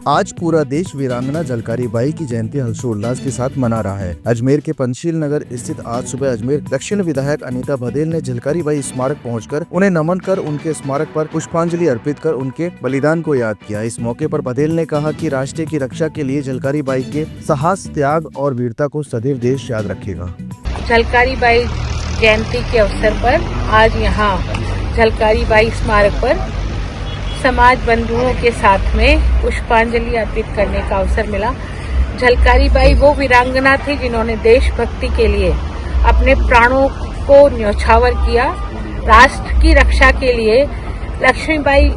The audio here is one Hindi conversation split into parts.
आज पूरा देश वीरांगना झलकारी बाई की जयंती हर्षोल्लास के साथ मना रहा है। अजमेर के पंचशील नगर स्थित आज सुबह अजमेर दक्षिण विधायक अनीता बघेल ने झलकारी बाई स्मारक पहुंचकर उन्हें नमन कर उनके स्मारक पर पुष्पांजलि अर्पित कर उनके बलिदान को याद किया। इस मौके पर बघेल ने कहा कि राष्ट्र की रक्षा के लिए झलकारी बाई के साहस, त्याग और वीरता को सदैव देश याद रखेगा। झलकारी बाई जयंती के अवसर पर आज यहाँ झलकारी बाई स्मारक पर समाज बंधुओं के साथ में पुष्पांजलि अर्पित करने का अवसर मिला। झलकारी बाई वो वीरांगना थी जिन्होंने देशभक्ति के लिए अपने प्राणों को न्यौछावर किया। राष्ट्र की रक्षा के लिए लक्ष्मीबाई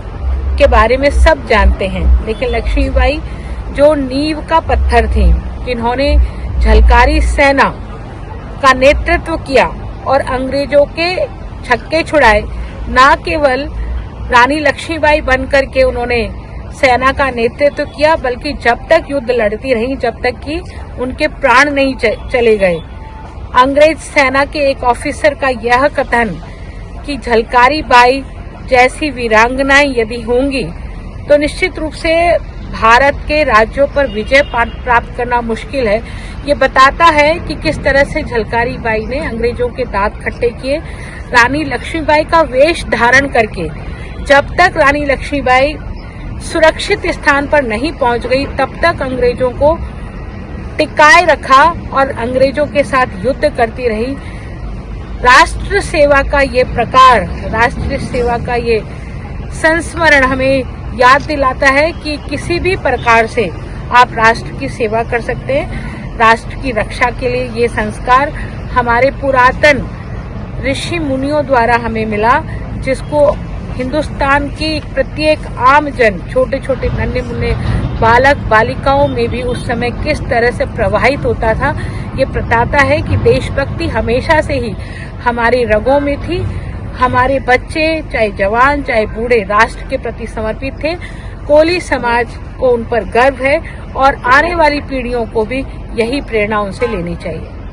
के बारे में सब जानते हैं, लेकिन लक्ष्मीबाई जो नींव का पत्थर थी, जिन्होंने झलकारी सेना का नेतृत्व किया और अंग्रेजों के छक्के छुड़ाए। न केवल रानी लक्ष्मीबाई बनकर के उन्होंने सेना का नेतृत्व किया, बल्कि जब तक युद्ध लड़ती रही, जब तक कि उनके प्राण नहीं चले गए। अंग्रेज सेना के एक ऑफिसर का यह कथन कि झलकारी बाई जैसी वीरांगनाएं यदि होंगी तो निश्चित रूप से भारत के राज्यों पर विजय प्राप्त करना मुश्किल है, ये बताता है कि किस तरह से झलकारी बाई ने अंग्रेजों के दांत खट्टे किए। रानी लक्ष्मीबाई का वेश धारण करके जब तक रानी लक्ष्मीबाई सुरक्षित स्थान पर नहीं पहुंच गई, तब तक अंग्रेजों को टिकाए रखा और अंग्रेजों के साथ युद्ध करती रही। राष्ट्र सेवा का ये प्रकार, राष्ट्र सेवा का ये संस्मरण हमें याद दिलाता है कि किसी भी प्रकार से आप राष्ट्र की सेवा कर सकते हैं। राष्ट्र की रक्षा के लिए ये संस्कार हमारे पुरातन ऋषि मुनियों द्वारा हमें मिला, जिसको हिंदुस्तान की प्रत्येक आम जन, छोटे छोटे नन्हे मुन्ने बालक बालिकाओं में भी उस समय किस तरह से प्रवाहित होता था, ये बताता है कि देशभक्ति हमेशा से ही हमारी रगों में थी। हमारे बच्चे, चाहे जवान चाहे बूढ़े, राष्ट्र के प्रति समर्पित थे। कोली समाज को उन पर गर्व है और आने वाली पीढ़ियों को भी यही प्रेरणा उनसे लेनी चाहिए।